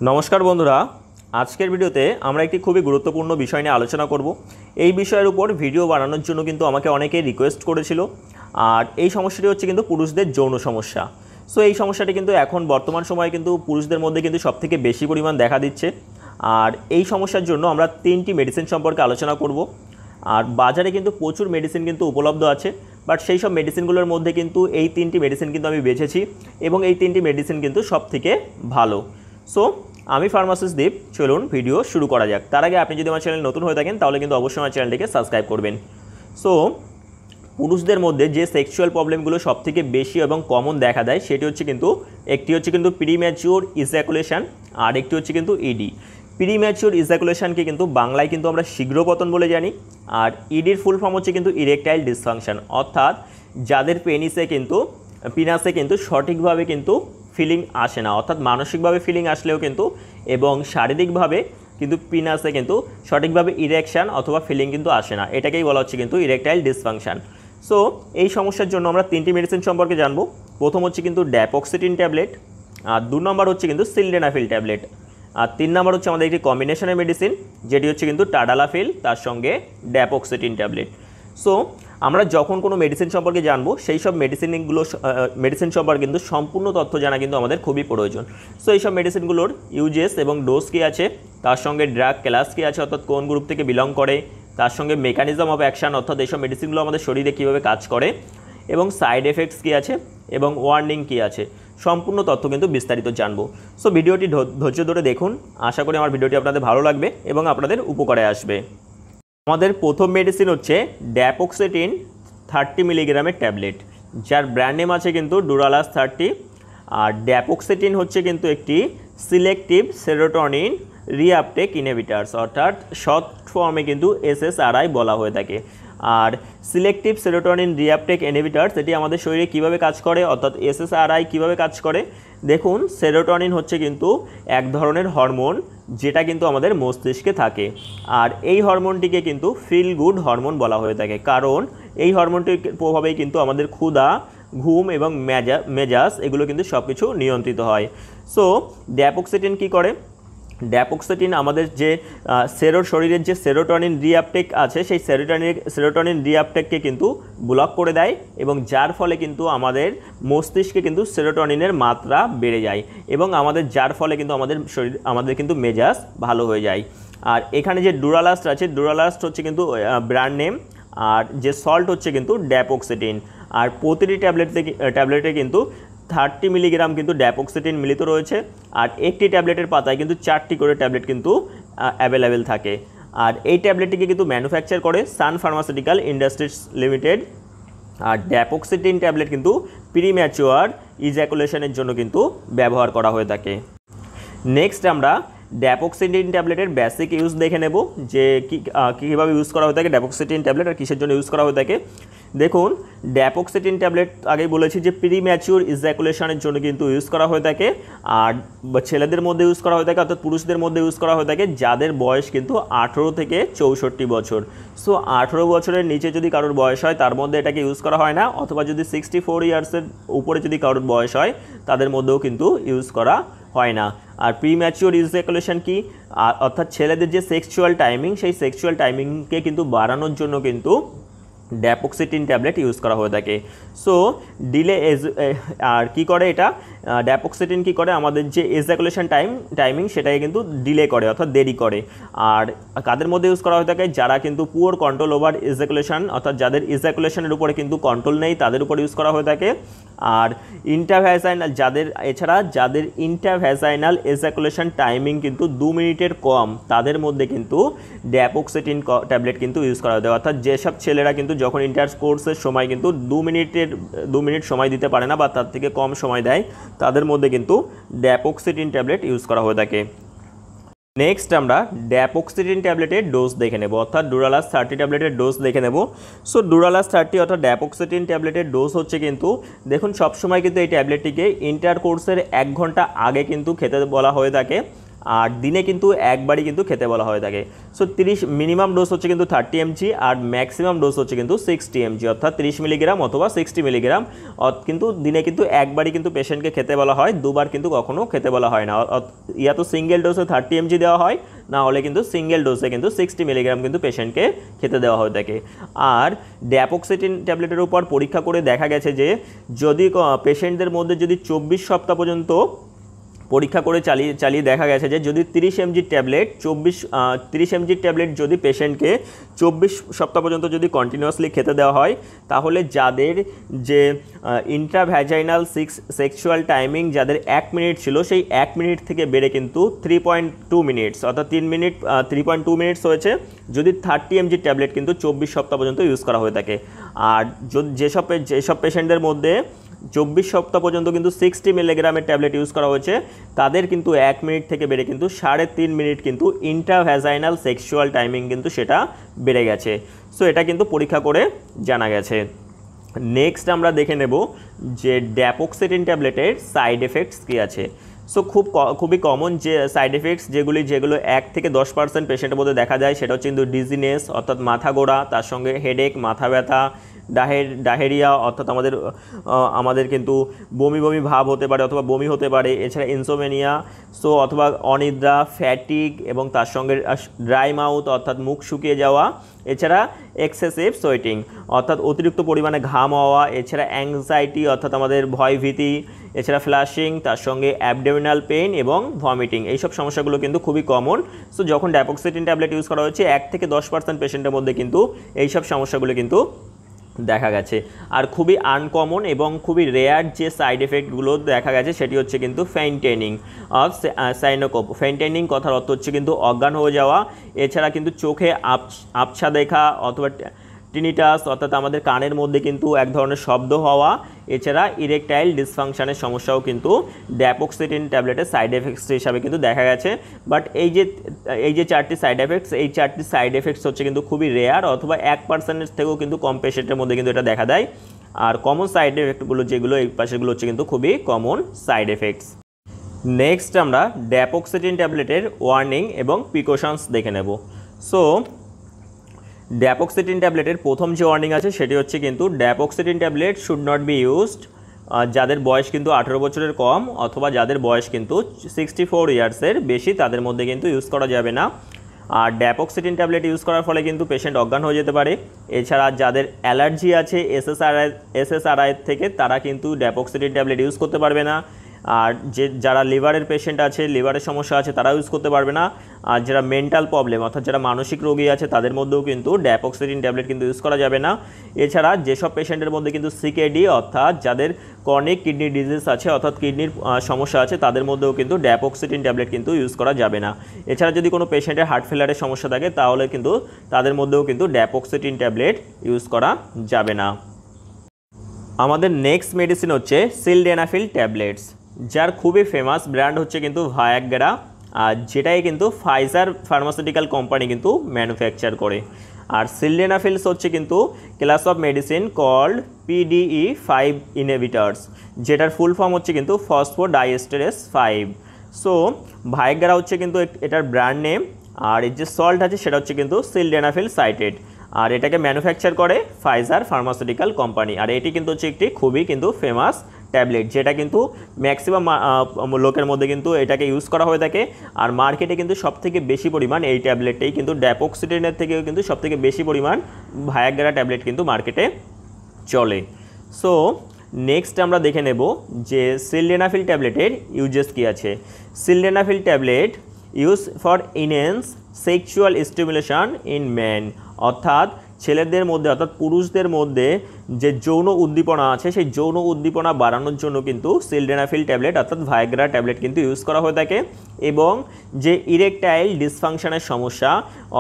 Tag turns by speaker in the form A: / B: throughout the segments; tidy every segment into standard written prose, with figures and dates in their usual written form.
A: নমস্কার বন্ধুরা, আজকের ভিডিওতে আমরা একটি খুবই গুরুত্বপূর্ণ বিষয় নিয়ে আলোচনা করব। এই বিষয়ের উপর ভিডিও বানানোর জন্য কিন্তু আমাকে অনেকে রিকোয়েস্ট করেছিল। আর এই সমস্যাটি হচ্ছে কিন্তু পুরুষদের যৌন সমস্যা। সো এই সমস্যাটি কিন্তু এখন বর্তমান সময়ে কিন্তু পুরুষদের মধ্যে কিন্তু সবথেকে বেশি পরিমাণ দেখা দিচ্ছে। আর এই সমস্যার জন্য আমরা 3টি মেডিসিন সম্পর্কে আলোচনা করব। আর বাজারে কিন্তু প্রচুর মেডিসিন কিন্তু উপলব্ধ আছে, বাট সেই সব মেডিসিনগুলোর মধ্যে কিন্তু এই 3টি মেডিসিন কিন্তু আমি বেছেছি এবং এই 3টি মেডিসিন কিন্তু সবথেকে ভালো। সো আমি ফার্মাসিস্ট দীপ, চলুন ভিডিও শুরু করা যাক। তার আগে আপনি যদি আমার চ্যানেল নতুন হয়ে থাকেন তাহলে কিন্তু অবশ্যই আমার চ্যানেলটিকে সাবস্ক্রাইব করবেন। সো পুরুষদের মধ্যে যে সেক্সুয়াল প্রবলেমগুলো সবথেকে বেশি এবং কমন দেখা দেয় সেটি হচ্ছে কিন্তু একটি হচ্ছে কিন্তু প্রিম্যাচিওর ইজ্যাকুলেশন, আর একটি হচ্ছে কিন্তু ইডি। প্রিম্যাচিওর ইজ্যাকুলেশনকে কিন্তু বাংলায় কিন্তু আমরা শীঘ্রপতন বলে জানি, আর ইডির ফুল ফর্ম হচ্ছে কিন্তু ইরেকটাইল ডিসফাংশন, অর্থাৎ যাদের পিনাসে কিন্তু সঠিকভাবে কিন্তু ফিলিং আসে না, অর্থাৎ মানসিকভাবে ফিলিং আসলেও কিন্তু এবং শারীরিকভাবে কিন্তু পিনাসে কিন্তু সঠিকভাবে ইরেকশান অথবা ফিলিং কিন্তু আসে না, এটাকেই বলা হচ্ছে কিন্তু ইরেকটাইল ডিসফাংশন। সো এই সমস্যার জন্য আমরা 3টি মেডিসিন সম্পর্কে জানবো। প্রথম হচ্ছে কিন্তু ড্যাপক্সিটিন ট্যাবলেট, আর 2 নম্বর হচ্ছে কিন্তু সিলডেনাফিল ট্যাবলেট, আর 3 নম্বর হচ্ছে আমাদের একটি কম্বিনেশনের মেডিসিন যেটি হচ্ছে কিন্তু টাডালাফিল তার সঙ্গে ড্যাপক্সিটিন ট্যাবলেট। সো আমরা যখন কোনো মেডিসিন সম্পর্কে জানবো সেই সব মেডিসিন সম্পর্কে কিন্তু সম্পূর্ণ তথ্য জানা কিন্তু আমাদের খুবই প্রয়োজন। সো এই সব মেডিসিনগুলোর ইউজেস এবং ডোজ কী আছে, তার সঙ্গে ড্রাগ ক্লাস কী আছে অর্থাৎ কোন গ্রুপ থেকে বিলং করে, তার সঙ্গে মেকানিজম অফ অ্যাকশান অর্থাৎ এইসব মেডিসিনগুলো আমাদের শরীরে কীভাবে কাজ করে এবং সাইড এফেক্টস কী আছে এবং ওয়ার্নিং কী আছে, সম্পূর্ণ তথ্য কিন্তু বিস্তারিত জানবো। সো ভিডিওটি ধৈর্য ধরে দেখুন, আশা করি আমার ভিডিওটি আপনাদের ভালো লাগবে এবং আপনাদের উপকারে আসবে। আমাদের প্রথম মেডিসিন হচ্ছে ড্যাপক্সিটিন 30 মিলিগ্রামের ট্যাবলেট, যার ব্র্যান্ড নেম আছে কিন্তু ডুরালাস 30। আর ড্যাপক্সিটিন হচ্ছে কিন্তু একটি সিলেক্টিভ সেরোটোনিন রিআপটেক ইনহিবিটার্স, অর্থাৎ শর্ট ফর্মে কিন্তু SSRI বলা হয়ে থাকে। আর সিলেক্টিভ সেরোটোনিন রিআপটেক ইনহিবিটার্স এটি আমাদের শরীরে কীভাবে কাজ করে অর্থাৎ SSRI কীভাবে কাজ করে। দেখুন, সেরোটোনিন হচ্ছে কিন্তু এক ধরনের হরমোন যেটা কিন্তু আমাদের মস্তিষ্কে থাকে, আর এই হরমোনটিকে কিন্তু ফিল গুড হরমোন বলা হয়ে থাকে, কারণ এই হরমোনটির প্রভাবেই কিন্তু আমাদের ক্ষুধা, ঘুম এবং মেজাজ এগুলো কিন্তু সব কিছু নিয়ন্ত্রিত হয়। সো ড্যাপক্সিটিন কী করে? ড্যাপক্সিটিন আমাদের যে শরীরের যে সেরোটোনিন রিআপটেক আছে সেই সেরোটোনিন রিআপটেককে কিন্তু ব্লক করে দেয়, এবং যার ফলে কিন্তু আমাদের মস্তিষ্কে কিন্তু সেরোটোনিনের মাত্রা বেড়ে যায় এবং যার ফলে কিন্তু আমাদের কিন্তু মেজাজ ভালো হয়ে যায়। আর এখানে যে ডুরালাস্ট আছে, ডুরালাস্ট হচ্ছে কিন্তু ব্র্যান্ড নেম, আর যে সল্ট হচ্ছে কিন্তু ড্যাপক্সিটিন। আর প্রতিটি ট্যাবলেটে কিন্তু 30 মিলিগ্রাম কিন্তু ড্যাপক্সিটিন মিলিত রয়েছে, আর একটি ট্যাবলেটের পাতায় কিন্তু 4টি করে ট্যাবলেট কিন্তু অ্যাভেলেবেল থাকে। আর এই ট্যাবলেটটিকে কিন্তু ম্যানুফ্যাকচার করে সান ফার্মাসিউটিক্যাল ইন্ডাস্ট্রিজ লিমিটেড। আর ড্যাপক্সিটিন ট্যাবলেট কিন্তু প্রিম্যাচিওর ইজ্যাকুলেশনের জন্য কিন্তু ব্যবহার করা হয়ে থাকে। নেক্সট আমরা ড্যাপক্সিটিন ট্যাবলেটের বেসিক ইউজ দেখে নেব, যে কীভাবে ইউজ করা হয়ে থাকে ড্যাপক্সিটিন ট্যাবলেট আর কিসের জন্য ইউজ করা হয়ে থাকে। দেখুন, ড্যাপক্সিটিন ট্যাবলেট আগেই বলেছি যে প্রিম্যাচিওর ইজ্যাকুলেশনের জন্য কিন্তু ইউজ করা হয়ে থাকে, আর ছেলেদের মধ্যে ইউজ করা হয়ে থাকে অর্থাৎ পুরুষদের মধ্যে ইউজ করা হয়ে থাকে যাদের বয়স কিন্তু 18 থেকে 64 বছর। সো 18 বছরের নিচে যদি কারোর বয়স হয় তার মধ্যে এটাকে ইউজ করা হয় না, অথবা যদি 64 ইয়ার্সের উপরে যদি কারোর বয়স হয় তাদের মধ্যেও কিন্তু ইউজ করা হয় না। আর প্রিম্যাচিওর ইজ্যাকুলেশন কি, অর্থাৎ ছেলেদের যে সেক্সুয়াল টাইমিং সেই সেক্সুয়াল টাইমিংকে কিন্তু বাড়ানোর জন্য কিন্তু ড্যাপক্সিটিন ট্যাবলেট ইউজ করা হয়ে থাকে। সো আর কি করে এটা, ড্যাপক্সিটিন কি করে, আমাদের যে ইজ্যাকুলেশন টাইমিং সেটাকে কিন্তু ডিলে করে অর্থাৎ দেরি করে। আর কাদের মধ্যে ইউজ করা হয়ে থাকে, যারা কিন্তু পুয়ার কন্ট্রোল ওভার ইজ্যাকুলেশন অর্থাৎ যাদের ইজ্যাকুলেশনের উপরে কিন্তু কন্ট্রোল নেই তাদের উপর ইউজ করা হয়ে থাকে। আর যাদের ইন্টারভ্যাজাইনাল ইজ্যাকুলেশন টাইমিং কিন্তু 2 মিনিটের কম তাদের মধ্যে কিন্তু ড্যাপক্সিটিন ট্যাবলেট কিন্তু ইউজ করা হতে, অর্থাৎ যেসব ছেলেরা কিন্তু যখন ইন্টারকোর্সের সময় কিন্তু 2 মিনিট সময় দিতে পারে না বা তার থেকে কম সময় দেয় তাদের মধ্যে কিন্তু ড্যাপক্সিটিন ট্যাবলেট ইউজ করা হয়ে থাকে। নেক্সট আমরা ড্যাপক্সিটিন ট্যাবলেটের ডোজ দেখে নেব, অর্থাৎ ডুরালাস 30 ট্যাবলেটের ডোজ দেখে নেব। সো ডুরালাস 30 অর্থাৎ ড্যাপক্সিটিন ট্যাবলেটের ডোজ হচ্ছে কিন্তু, দেখুন সবসময় কিন্তু এই ট্যাবলেটটিকে ইন্টারকোর্সের 1 ঘন্টা আগে কিন্তু খেতে বলা হয়ে থাকে। আর দিনে কিন্তু একবারই কিন্তু খেতে বলা হয়ে থাকে। সো মিনিমাম ডোজ হচ্ছে কিন্তু 30 mg আর ম্যাক্সিমাম ডোজ হচ্ছে কিন্তু 60 mg, অর্থাৎ 30 মিলিগ্রাম অথবা 60 মিলিগ্রাম। কিন্তু দিনে কিন্তু একবারই কিন্তু পেশেন্টকে খেতে বলা হয়, দুবার কিন্তু কখনো খেতে বলা হয় না। ইয়া তো সিঙ্গেল ডোজে 30 mg দেওয়া হয়, না হলে কিন্তু সিঙ্গেল ডোজে কিন্তু 60 মিলিগ্রাম কিন্তু পেশেন্টকে খেতে দেওয়া হয়ে থাকে। আর ড্যাপোক্সেটিন ট্যাবলেটের উপর পরীক্ষা করে দেখা গেছে যে যদি পেশেন্টদের মধ্যে যদি 24 সপ্তাহ পর্যন্ত পরীক্ষা করে চালিয়ে দেখা গেছে যে যদি 30 mg ট্যাবলেট 30 mg ট্যাবলেট যদি পেশেন্টকে 24 সপ্তাহ পর্যন্ত যদি কন্টিনিউয়াসলি খেতে দেওয়া হয়, তাহলে যাদের যে ইন্ট্রাভ্যাজাইনাল সেক্সুয়াল টাইমিং যাদের 1 মিনিট ছিল, সেই 1 মিনিট থেকে বেড়ে কিন্তু 3.2 মিনিটস, অর্থাৎ 3.2 মিনিটস হয়েছে যদি 30 mg ট্যাবলেট কিন্তু 24 সপ্তাহ পর্যন্ত ইউজ করা হয়ে থাকে। আর যেসব পেশেন্টদের মধ্যে 24 সপ্তাহ পর্যন্ত কিন্তু 60 মিলিগ্রামের ট্যাবলেট ইউজ করা হয়েছে, তাদের কিন্তু 1 মিনিট থেকে বেড়ে কিন্তু 3.5 মিনিট কিন্তু ইন্ট্রাভ্যাজাইনাল সেক্সুয়াল টাইমিং কিন্তু সেটা বেড়ে গেছে। সো এটা কিন্তু পরীক্ষা করে জানা গেছে। নেক্সট আমরা দেখে নেব যে ড্যাপোক্সেটিন ট্যাবলেটের সাইড এফেক্টস কী আছে। সো খুবই কমন যে সাইড এফেক্টস যেগুলো 1 থেকে 10% পেশেন্টের মধ্যে দেখা যায়, সেটা হচ্ছে কিন্তু ডিজিনেস অর্থাৎ মাথা ঘোরা, তার সঙ্গে হেডেক মাথা ব্যথা, ডাহেরিয়া অর্থাৎ আমাদের কিন্তু বমি ভাব হতে পারে অথবা বমি হতে পারে, এছাড়া ইনসোমেনিয়া, সো অথবা অনিদ্রা, ফ্যাটিক এবং তার সঙ্গে ড্রাই মাউথ অর্থাৎ মুখ শুকিয়ে যাওয়া, এছাড়া এক্সেসিভ সোয়েটিং অর্থাৎ অতিরিক্ত পরিমাণে ঘাম হওয়া, এছাড়া অ্যাংজাইটি অর্থাৎ আমাদের ভয়ভীতি, এছাড়া ফ্ল্যাশিং, তার সঙ্গে অ্যাবডোমিনাল পেইন এবং ভমিটিং, এইসব সমস্যাগুলো কিন্তু খুবই কমন। সো যখন ড্যাপোক্সেটিন ট্যাবলেট ইউজ করা হয়েছে 1 থেকে 10% পেশেন্টের মধ্যে কিন্তু এইসব সমস্যাগুলো কিন্তু দেখা গেছে। আর খুবই আনকমন এবং খুবই রেয়ার যে সাইড এফেক্টগুলো দেখা গেছে সেটি হচ্ছে কিন্তু ফেইন্টেনিং অফ সাইনোকোপ। ফেইন্টেনিং কথার অর্থ হচ্ছে কিন্তু অজ্ঞান হয়ে যাওয়া, এছাড়া কিন্তু চোখে আবছা দেখা অথবা টিনিটাস অর্থাৎ আমাদের কানের মধ্যে কিন্তু এক ধরনের শব্দ হওয়া, এছাড়া ইরেকটাইল ডিসফাংশনের সমস্যাও কিন্তু ড্যাপোক্সেটিন ট্যাবলেটের সাইড এফেক্টস হিসাবে কিন্তু দেখা গেছে। বাট এই যে 4টি সাইড এফেক্টস, এই 4টি সাইড এফেক্টস হচ্ছে কিন্তু খুবই রেয়ার, অথবা 1% থেকেও কিন্তু কম পেশেন্টের মধ্যে কিন্তু এটা দেখা দেয়। আর কমন সাইড এফেক্টগুলো যেগুলো এই পাশেগুলো হচ্ছে কিন্তু খুবই কমন সাইড এফেক্টস। নেক্সট আমরা ড্যাপোক্সেটিন ট্যাবলেটের ওয়ার্নিং এবং প্রিকশনস দেখে নেব। সো ড্যাপোক্সেটিন ট্যাবলেটের প্রথম যে ওয়ার্নিং আছে সেটি হচ্ছে কিন্তু dapoxetine tablet should not be used যাদের বয়স কিন্তু 18 বছরের কম অথবা যাদের বয়স কিন্তু 64 ইয়ার্সের বেশি, তাদের মধ্যে কিন্তু ইউজ করা যাবে না। আর ড্যাপোক্সেটিন ট্যাবলেট ইউজ করার ফলে কিন্তু পেশেন্ট অজ্ঞান হয়ে যেতে পারে। এছাড়া যাদের অ্যালার্জি আছে এসএসআরআই থেকে, তারা কিন্তু ড্যাপোক্সেটিন ট্যাবলেট ইউজ করতে পারবে না। আর যারা লিভারের পেশেন্ট আছে, লিভারের সমস্যা আছে, তারা ইউজ করতে পারবে না। আর যারা মেন্টাল প্রবলেম অর্থাৎ যারা মানসিক রোগী আছে, তাদের মধ্যেও কিন্তু ড্যাপোক্সেটিন ট্যাবলেট কিন্তু ইউজ করা যাবে না। এছাড়া যেসব পেশেন্টের মধ্যে কিন্তু সিকেডি অর্থাৎ যাদের ক্রনিক কিডনি ডিজিজ আছে অর্থাৎ কিডনির সমস্যা আছে, তাদের মধ্যেও কিন্তু ড্যাপোক্সেটিন ট্যাবলেট কিন্তু ইউজ করা যাবে না। এছাড়া যদি কোনো পেশেন্টের হার্ট ফেলারের সমস্যা থাকে, তাহলে কিন্তু তাদের মধ্যেও কিন্তু ড্যাপোক্সেটিন ট্যাবলেট ইউজ করা যাবে না। আমাদের নেক্সট মেডিসিন হচ্ছে সিলডেনাফিল ট্যাবলেটস, যার খুবই ফেমাস ব্র্যান্ড হচ্ছে কিন্তু ভায়াগ্রা, আর যেটাই কিন্তু ফাইজার ফার্মাসিউটিক্যাল কোম্পানি কিন্তু ম্যানুফ্যাকচার করে। আর সিলডেনাফিলস হচ্ছে কিন্তু class of medicine called PDE5 inhibitors, যেটার ফুল ফর্ম হচ্ছে কিন্তু ফসফোডাইএস্টারেস 5। সো ভায়াগ্রা হচ্ছে কিন্তু এটার ব্র্যান্ড নেম, আর এর যে সল্ট আছে সেটা হচ্ছে কিন্তু সিলডেনাফিল সাইটেড, আর এটাকে ম্যানুফ্যাকচার করে ফাইজার ফার্মাসিউটিক্যাল কোম্পানি। আর এটি কিন্তু হচ্ছে একটি খুবই কিন্তু ফেমাস ট্যাবলেট, যেটা কিন্তু ম্যাক্সিমাম লোকের মধ্যে কিন্তু এটাকে ইউজ করা হয়ে থাকে। আর মার্কেটে কিন্তু সবথেকে বেশি পরিমাণ এই ট্যাবলেটটাই কিন্তু ড্যাপোক্সেটিনের থেকেও কিন্তু সবথেকে বেশি পরিমাণ ভায়াগ্রা ট্যাবলেট কিন্তু মার্কেটে চলে। সো নেক্সট আমরা দেখে নেব যে সিলডেনাফিল ট্যাবলেটের ইউজেস কী আছে। Sildenafil tablet use for enhance sexual stimulation in man, অর্থাৎ ছেলেদের মধ্যে অর্থাৎ পুরুষদের মধ্যে যে যৌন উদ্দীপনা আছে, সেই যৌন উদ্দীপনা বাড়ানোর জন্য কিন্তু সিলডেনাফিল ট্যাবলেট অর্থাৎ ভায়াগ্রা ট্যাবলেট কিন্তু ইউজ করা হয়ে থাকে। এবং যে ইরেকটাইল ডিসফাংশনের সমস্যা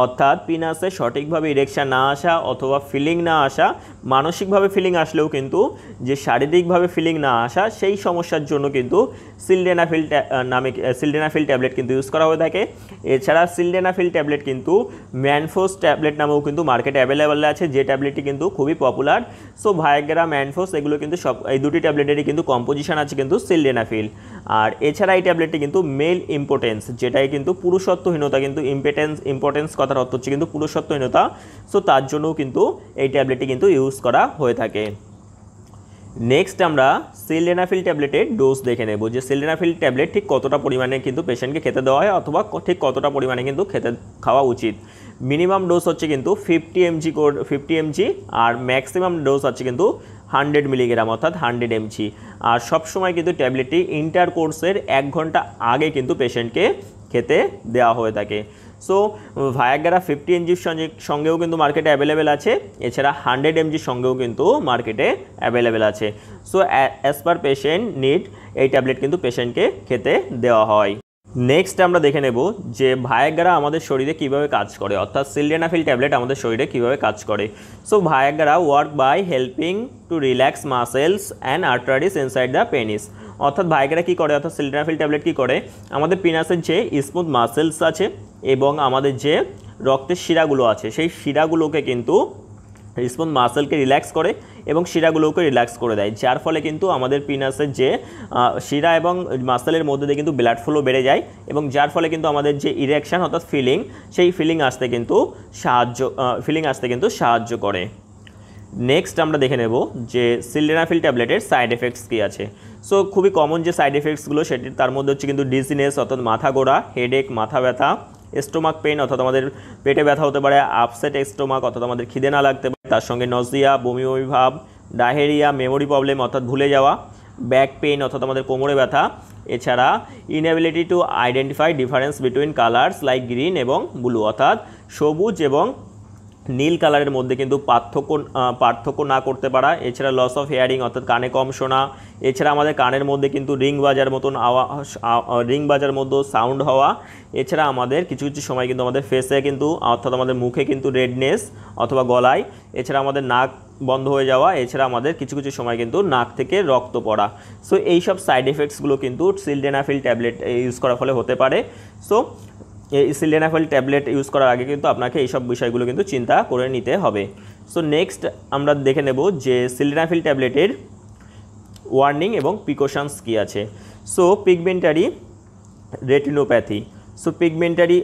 A: অর্থাৎ পিনাসে সঠিকভাবে ইরেকশন না আসা অথবা ফিলিং না আসা, মানসিকভাবে ফিলিং আসলেও কিন্তু যে শারীরিকভাবে ফিলিং না আসা, সেই সমস্যার জন্য কিন্তু সিলডেনাফিল ট্যাবলেট কিন্তু ইউজ করা হয়ে থাকে। এছাড়া সিলডেনাফিল ট্যাবলেট কিন্তু ম্যানফোস ট্যাবলেট নামেও কিন্তু মার্কেটে অ্যাভেলেবেল আছে, যে ট্যাবলেটটি কিন্তু খুবই পপুলার। সো ভায়াগ্রা, ম্যানফোস এগুলো কিন্তু সব এই দুটি ট্যাবলেটেরই কিন্তু কম্পোজিশন আছে কিন্তু সিলডেনাফিল। আর এছাড়া এই ট্যাবলেটটি কিন্তু মেল ইম্পোর্টেন্স, যেটাই কিন্তু পুরুষত্বহীনতা, কিন্তু ইম্পর্টেন্স কথার অর্থ হচ্ছে কিন্তু পুরুষত্বহীনতা। সো তার জন্যও কিন্তু এই ট্যাবলেটটি কিন্তু ইউজ করা হয়ে থাকে। নেক্সট আমরা সিলডেনাফিল ট্যাবলেটের ডোজ দেখে নেব, যে সিলডেনাফিল ট্যাবলেট ঠিক কতটা পরিমাণে কিন্তু পেশেন্টকে খেতে দেওয়া হয়, অথবা ঠিক কতটা পরিমাণে কিন্তু খাওয়া উচিত। মিনিমাম ডোজ হচ্ছে কিন্তু 50 mg আর ম্যাক্সিমাম ডোজ আছে কিন্তু 100 মিলিগ্রাম অর্থাৎ 100 mg। আর সবসময় কিন্তু ট্যাবলেটটি ইন্টারকোর্সের 1 ঘন্টা আগে কিন্তু পেশেন্টকে খেতে দেওয়া হয়ে থাকে। সো ভায়াগ্রা 50 mg সঙ্গেও কিন্তু মার্কেটে অ্যাভেলেবেল আছে, এছাড়া 100 mg সঙ্গেও কিন্তু মার্কেটে অ্যাভেলেবেল আছে। So as per patient need এই ট্যাবলেট কিন্তু পেশেন্টকে খেতে দেওয়া হয়। নেক্সট আমরা দেখে নেব যে ভায়াগ্রা আমাদের শরীরে কিভাবে কাজ করে, অর্থাৎ সিলডেনাফিল ট্যাবলেট আমাদের শরীরে কিভাবে কাজ করে। So Viagra work by helping to relax muscles and arteries inside the penis. অর্থাৎ ভায়াগ্রা কী করে, অর্থাৎ সিলডেনাফিল ট্যাবলেট কী করে, আমাদের পিনাসের যে স্মুথ মাসেলস আছে এবং আমাদের যে রক্তের শিরাগুলো আছে সেই শিরাগুলোকে কিন্তু স্মুথ মাসেলকে রিল্যাক্স করে এবং শিরাগুলোকে রিল্যাক্স করে দেয়, যার ফলে কিন্তু আমাদের পিনাসের যে শিরা এবং মাসেলের মধ্যে দিয়ে কিন্তু ব্লাড ফ্লো বেড়ে যায় এবং যার ফলে কিন্তু আমাদের যে ইরেকশন অর্থাৎ সেই ফিলিং আসতে কিন্তু সাহায্য করে। নেক্সট আমরা দেখে নেব যে সিলডেনাফিল ট্যাবলেটের সাইড এফেক্টস কী আছে। সো খুবই কমন যে সাইড এফেক্টসগুলো সেটি তার মধ্যে হচ্ছে কিন্তু ডিজিনেস অর্থাৎ মাথা ঘোরা, হেডেক মাথা ব্যথা, স্টোমাক পেইন অর্থাৎ আমাদের পেটে ব্যথা হতে পারে, আপসেট স্টোমাক অর্থাৎ আমাদের খিদে না লাগতে পারে, তার সঙ্গে নজিয়া, বমি বমি ভাব, ডায়রিয়া, মেমোরি প্রবলেম অর্থাৎ ভুলে যাওয়া, ব্যাক পেইন অর্থাৎ আমাদের কোমরে ব্যথা, এছাড়া inability to identify difference between colours like green এবং ব্লু অর্থাৎ সবুজ এবং নীল কালারের মধ্যে কিন্তু পার্থক্য না করতে পারা, এছাড়া লস অফ হেয়ারিং অর্থাৎ কানে কম শোনা, এছাড়া আমাদের কানের মধ্যে কিন্তু রিং বাজার মতো সাউন্ড হওয়া, এছাড়া আমাদের কিছু কিছু সময় কিন্তু আমাদের ফেসে কিন্তু অর্থাৎ আমাদের মুখে কিন্তু রেডনেস অথবা গলায়, এছাড়া আমাদের নাক বন্ধ হয়ে যাওয়া, এছাড়া আমাদের কিছু কিছু সময় কিন্তু নাক থেকে রক্ত পড়া। সো এইসব সাইড এফেক্টসগুলো কিন্তু সিলডেনাফিল ট্যাবলেট ইউজ করার ফলে হতে পারে। সো এই সিলডেনাফিল ট্যাবলেট ইউজ করার আগে কিন্তু আপনাকে এইসব বিষয়গুলো কিন্তু চিন্তা করে নিতে হবে। সো নেক্সট আমরা দেখে নেব যে সিলডেনাফিল ট্যাবলেটের ওয়ার্নিং এবং প্রিকশনস কী আছে। So pigmentary retinopathy. So pigmentary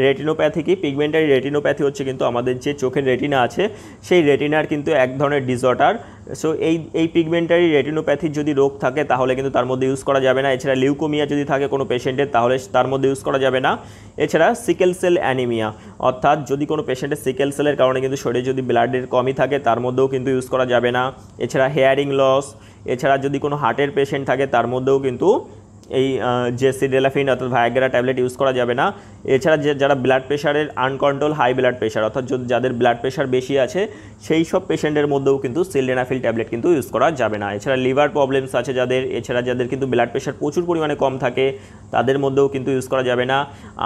A: retinopathy কি? পিগমেন্টারি রেটিনোপ্যাথি হচ্ছে কিন্তু আমাদের যে চোখের রেটিনা আছে সেই রেটিনার কিন্তু এক ধরনের ডিসঅর্ডার। সো এই পিগমেন্টারি রেটিনোপ্যাথির যদি রোগ থাকে তাহলে কিন্তু তার মধ্যে ইউজ করা যাবে না। এছাড়া লিউকোমিয়া যদি থাকে কোনো পেশেন্টের তাহলে তার মধ্যে ইউজ করা যাবে না। এছাড়া সিকেল সেল অ্যানিমিয়া অর্থাৎ যদি কোনো পেশেন্টের সিকেল সেলের কারণে কিন্তু শরীরে যদি ব্লাডের কমই থাকে তার মধ্যেও কিন্তু ইউজ করা যাবে না। এছাড়া হেয়ারিং লস, এছাড়া যদি কোনো হার্টের পেশেন্ট থাকে তার মধ্যেও কিন্তু এই যে সিলডেনাফিল অর্থাৎ ভায়াগ্রা ট্যাবলেট ইউজ করা যাবে না। এছাড়া যারা ব্লাড প্রেশারের আনকন্ট্রোল হাই ব্লাড প্রেশার অর্থাৎ যাদের ব্লাড প্রেশার বেশি আছে সেই সব পেশেন্টের মধ্যেও কিন্তু সিলডেনাফিল ট্যাবলেট কিন্তু ইউজ করা যাবে না। এছাড়া লিভার প্রবলেমস আছে যাদের কিন্তু ব্লাড প্রেশার প্রচুর পরিমাণে কম থাকে তাদের মধ্যেও কিন্তু ইউজ করা যাবে না।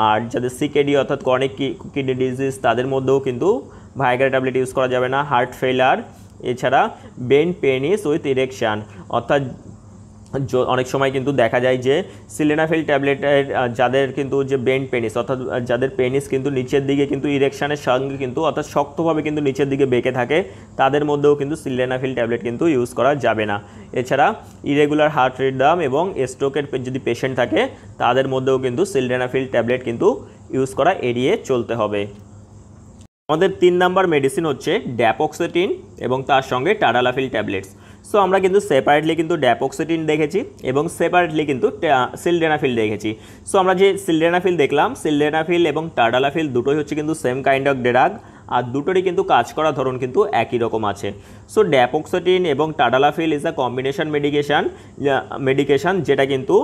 A: আর যাদের সিকেডি অর্থাৎ ক্রনিক কিডনি ডিজিজ তাদের মধ্যেও কিন্তু ভায়াগ্রা ট্যাবলেট ইউজ করা যাবে না। হার্ট ফেলার, এছাড়া বেন্ড পেনিস উইথ ইরেকশন অর্থাৎ অনেক সময় কিন্তু দেখা যায় যে সিলডেনাফিল ট্যাবলেটের যাদের কিন্তু যে বেন্ড পেনিস অর্থাৎ যাদের পেনিস কিন্তু নিচের দিকে কিন্তু ইরেকশনের সঙ্গে কিন্তু অর্থাৎ শক্তভাবে কিন্তু নিচের দিকে বেঁকে থাকে তাদের মধ্যেও কিন্তু সিলডেনাফিল ট্যাবলেট কিন্তু ইউজ করা যাবে না। এছাড়া ইরেগুলার হার্ট রিদম এবং স্ট্রোকের যদি পেশেন্ট থাকে তাদের মধ্যেও কিন্তু সিলডেনাফিল ট্যাবলেট কিন্তু ইউজ করা এড়িয়ে চলতে হবে। আমাদের 3 নাম্বার মেডিসিন হচ্ছে ড্যাপক্সেটিন এবং তার সঙ্গে টাডালাফিল ট্যাবলেটস। সো আমরা কিন্তু সেপারেটলি কিন্তু ড্যাপক্সেটিন দেখেছি এবং সেপারেটলি কিন্তু সিলডেনাফিল দেখেছি। সো আমরা যে সিলডেনাফিল দেখলাম, সিলডেনাফিল এবং টাডালাফিল দুটোই হচ্ছে কিন্তু সেম কাইন্ড অফ ড্রাগ আর দুটোরই কিন্তু কাজ করার ধরন কিন্তু একই রকম আছে। সো ড্যাপক্সেটিন এবং tadalafil is a combination medication যেটা কিন্তু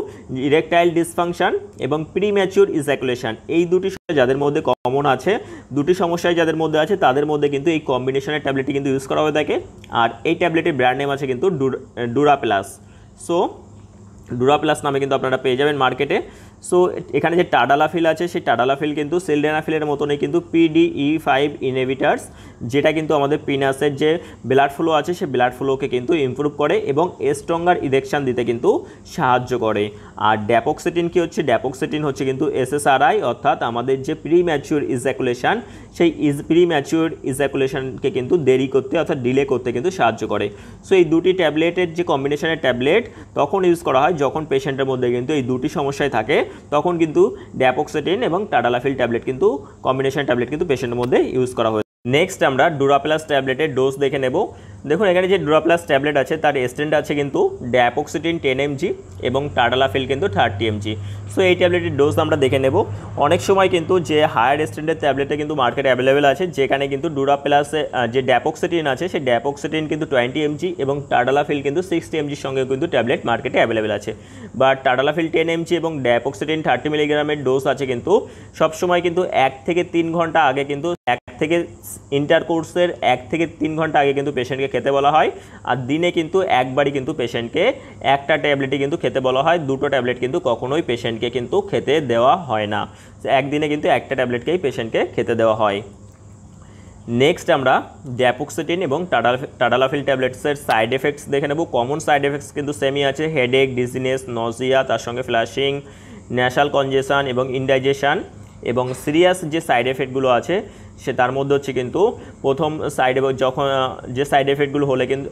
A: ইরেকটাইল ডিসফাংশন এবং প্রিম্যাচিউর ইজাকুলেশন এই দুটি যাদের মধ্যে কমন আছে, দুটি সমস্যায় যাদের মধ্যে আছে তাদের মধ্যে কিন্তু এই কম্বিনেশনের ট্যাবলেটটি কিন্তু ইউজ করা হয়ে থাকে। আর এই ট্যাবলেটের ব্র্যান্ড নেম আছে কিন্তু ডুরাপ্লাস। সো ডুরাপ্লাস নামে কিন্তু আপনারা পেয়ে যাবেন মার্কেটে। সো এখানে যে টাডালাফিল আছে সেই টাডালাফিল কিন্তু সিলডেনাফিলের মতনই কিন্তু PDE5 ইনহিবিটার্স, যেটা কিন্তু আমাদের পিনাসের যে ব্লাড ফ্লো আছে সেই ব্লাড ফ্লোকে কিন্তু ইমপ্রুভ করে এবং স্ট্রঙ্গার ইরেকশন দিতে কিন্তু সাহায্য করে। আর ড্যাপক্সেটিন কি হচ্ছে, ড্যাপক্সেটিন হচ্ছে কিন্তু SSRI, অর্থাৎ আমাদের যে প্রিম্যাচিউর ইজাকুলেশন সেই প্রিম্যাচিউর ইজাকুলেশনকে কিন্তু দেরি করতে অর্থাৎ ডিলে করতে কিন্তু সাহায্য করে। সো এই দুটি ট্যাবলেটের যে কম্বিনেশনের ট্যাবলেট তখন ইউজ করা হয় যখন পেশেন্টের মধ্যে কিন্তু এই দুটি সমস্যায় থাকে, তখন কিন্তু ড্যাপক্সেটিন এবং টাডালাফিল ট্যাবলেট কিন্তু কম্বিনেশন ট্যাবলেট কিন্তু পেশেন্টের মধ্যে ইউজ করা হয়। নেক্সট আমরা ডুরাপ্লাস ট্যাবলেটের ডোজ দেখে নেব। দেখুন এখানে যে ডুরাপ্লাস ট্যাবলেট আছে তার স্ট্রেন্থ আছে কিন্তু ড্যাপক্সেটিন 10 mg এবং টাডালাফিল কিন্তু 30 mg। সো এই ট্যাবলেটের ডোজ আমরা দেখে নেব। অনেক সময় কিন্তু যে হায়ার স্ট্রেন্থের ট্যাবলেটে কিন্তু মার্কেটে অ্যাভেলেবেল আছে, যেখানে কিন্তু ডুরাপ্লাসে যে ড্যাপক্সেটিন আছে সেই ড্যাপক্সেটিন কিন্তু 20 mg এবং টাডালাফিল কিন্তু 60 mg সঙ্গে কিন্তু ট্যাবলেট মার্কেটে অ্যাভেলেবেল আছে। বাট টাডালাফিল 10 mg এবং ড্যাপক্সেটিন 30 মিলিগ্রামের ডোজ আছে কিন্তু সবসময় কিন্তু 1 থেকে 3 ঘন্টা আগে কিন্তু ইন্টারকোর্সের 1 থেকে 3 ঘন্টা আগে কিন্তু পেশেন্টকে খেতে বলা হয়। আর দিনে কিন্তু একবারই কিন্তু পেশেন্টকে একটা ট্যাবলেটই কিন্তু খেতে বলা হয়, দুটো ট্যাবলেট কিন্তু কখনোই পেশেন্টকে কিন্তু খেতে দেওয়া হয় না। একদিনে কিন্তু একটা ট্যাবলেটকেই পেশেন্টকে খেতে দেওয়া হয়। নেক্সট আমরা ড্যাপক্সেটিন এবং টাডালাফিল ট্যাবলেটসের সাইড এফেক্টস দেখে নেব। কমন সাইড এফেক্টস কিন্তু সেমই আছে, হেডেক, ডিজিনেস, নজিয়া, তার সঙ্গে ফ্ল্যাশিং, ন্যাসাল কনজেশন এবং ইনডাইজেশন। এবং সিরিয়াস যে সাইড এফেক্টগুলো আছে সে তার মধ্যে হচ্ছে কিন্তু প্রথম সাইড এফেক্ট যখন যে সাইড এফেক্টগুলো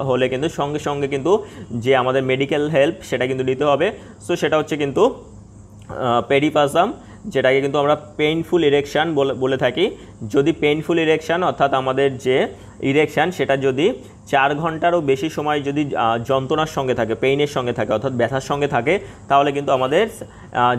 A: হলে কিন্তু সঙ্গে সঙ্গে কিন্তু যে আমাদের মেডিকেল হেল্প সেটা কিন্তু নিতে হবে। সো সেটা হচ্ছে কিন্তু পেরিপাসাম, যেটাকে কিন্তু আমরা পেইনফুল ইরেকশান বলে থাকি। যদি পেইনফুল ইরেকশান অর্থাৎ আমাদের যে ইরেকশান সেটা যদি 4 ঘন্টারও বেশি সময় যদি যন্ত্রণার সঙ্গে থাকে, পেইনের সঙ্গে থাকে অর্থাৎ ব্যথার সঙ্গে থাকে, তাহলে কিন্তু আমাদের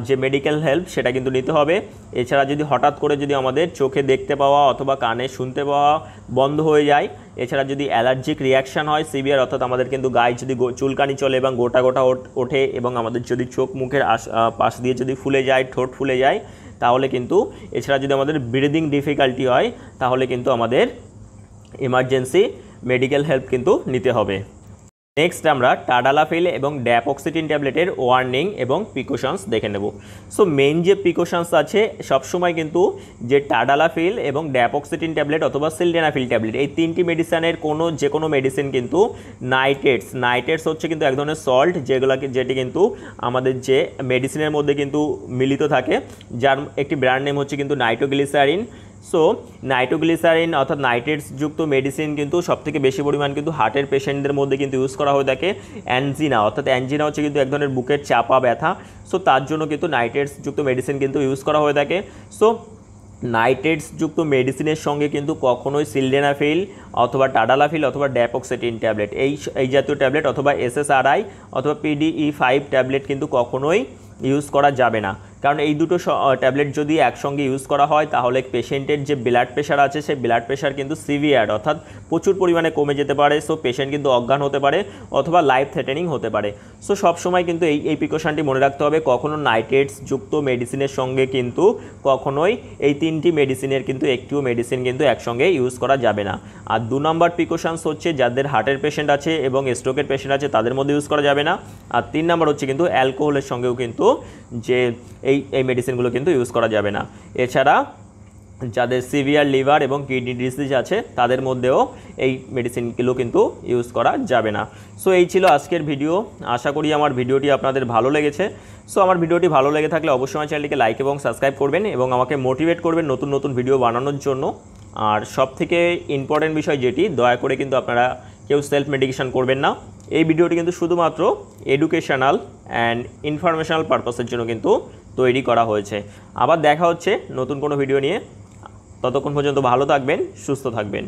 A: যে মেডিকেল হেল্প সেটা কিন্তু নিতে হবে। এছাড়া যদি হঠাৎ করে যদি আমাদের চোখে দেখতে পাওয়া অথবা কানে শুনতে পাওয়া বন্ধ হয়ে যায়, এছাড়া যদি অ্যালার্জিক রিয়াকশান হয় সিভিয়ার, অর্থাৎ আমাদের কিন্তু গায়ে যদি চুলকানি চলে এবং গোটা গোটা ওঠে এবং আমাদের যদি চোখ মুখের পাশ দিয়ে যদি ফুলে যায়, ঠোঁট ফুলে যায়, তাহলে কিন্তু এছাড়া যদি আমাদের ব্রিদিং ডিফিকাল্টি হয় তাহলে কিন্তু আমাদের এমার্জেন্সি মেডিকেল হেল্প কিন্তু নিতে হবে। নেক্সট আমরা টাডালাফিল এবং ড্যাপক্সেটিন ট্যাবলেটের ওয়ার্নিং এবং প্রিকশনস দেখে নেব। সো মেইন যে প্রিকশনস আছে সবসময় কিন্তু যে টাডালাফিল এবং ড্যাপক্সেটিন ট্যাবলেট অথবা সিলডেনাফিল ট্যাবলেট এই তিনটি মেডিসিনের যে কোনো মেডিসিন কিন্তু নাইট্রেটস হচ্ছে কিন্তু এক ধরনের সল্ট যেটি কিন্তু আমাদের যে মেডিসিনের মধ্যে কিন্তু মিলিত থাকে, যার একটি ব্র্যান্ড নেম হচ্ছে কিন্তু নাইট্রোগ্লিসারিন। সো নাইট্রোগ্লিসারিন অর্থাৎ নাইট্রেটস যুক্ত মেডিসিন কিন্তু সবথেকে বেশি পরিমাণ কিন্তু হার্টের পেশেন্টদের মধ্যে কিন্তু ইউজ করা হয়ে থাকে। অ্যানজিনা হচ্ছে কিন্তু এক ধরনের বুকের চাপা ব্যথা, সো তার জন্য কিন্তু নাইট্রেটস যুক্ত মেডিসিন কিন্তু ইউজ করা হয়ে থাকে। সো নাইট্রেটস যুক্ত মেডিসিনের সঙ্গে কিন্তু কখনোই সিলডেনাফিল অথবা টাডালাফিল অথবা ড্যাপক্সেটিন ট্যাবলেট এই জাতীয় ট্যাবলেট অথবা SSRI অথবা PDE5 ট্যাবলেট কিন্তু কখনোই ইউজ করা যাবে না। কারণ এই দুটো ট্যাবলেট যদি একসঙ্গে ইউজ করা হয় তাহলে পেশেন্টের যে ব্লাড প্রেশার আছে সেই ব্লাড প্রেশার কিন্তু সিভিয়ার অর্থাৎ প্রচুর পরিমাণে কমে যেতে পারে। সো পেশেন্ট কিন্তু অজ্ঞান হতে পারে অথবা লাইফ থ্রেটেনিং হতে পারে। সো সবসময় কিন্তু এই প্রিকশনটি মনে রাখতে হবে, কখনো নাইট্রেটস যুক্ত মেডিসিনের সঙ্গে কিন্তু কখনোই এই তিনটি মেডিসিনের কিন্তু একটিও মেডিসিন কিন্তু একসঙ্গে ইউজ করা যাবে না। আর 2 নম্বর প্রিকশনস হচ্ছে যাদের হার্টের পেশেন্ট আছে এবং স্ট্রোকের পেশেন্ট আছে তাদের মধ্যে ইউজ করা যাবে না। আর 3 নম্বর হচ্ছে কিন্তু অ্যালকোহলের সঙ্গেও কিন্তু যে এই মেডিসিনগুলো কিন্তু ইউজ করা যাবে না। এছাড়া যাদের সিভিয়ার লিভার এবং কিডনি ডিজিজ আছে তাদের মধ্যেও এই মেডিসিনগুলো কিন্তু ইউজ করা যাবে না। সো এই ছিল আজকের ভিডিও। আশা করি আমার ভিডিওটি আপনাদের ভালো লেগেছে। সো আমার ভিডিওটি ভালো লেগে থাকলে অবশ্যই আমার চ্যানেলটিকে লাইক এবং সাবস্ক্রাইব করবেন এবং আমাকে মোটিভেট করবেন নতুন নতুন ভিডিও বানানোর জন্য। আর সবথেকে ইম্পর্টেন্ট বিষয় যেটি, দয়া করে কিন্তু আপনারা কেউ সেলফ মেডিকেশন করবেন না। এই ভিডিওটি কিন্তু শুধুমাত্র এডুকেশনাল অ্যান্ড ইনফরমেশনাল পারপাসের জন্য কিন্তু তৈরি করা হয়েছে। আবার দেখা হচ্ছে নতুন কোনো ভিডিও নিয়ে। ততক্ষণ পর্যন্ত ভালো থাকবেন, সুস্থ থাকবেন।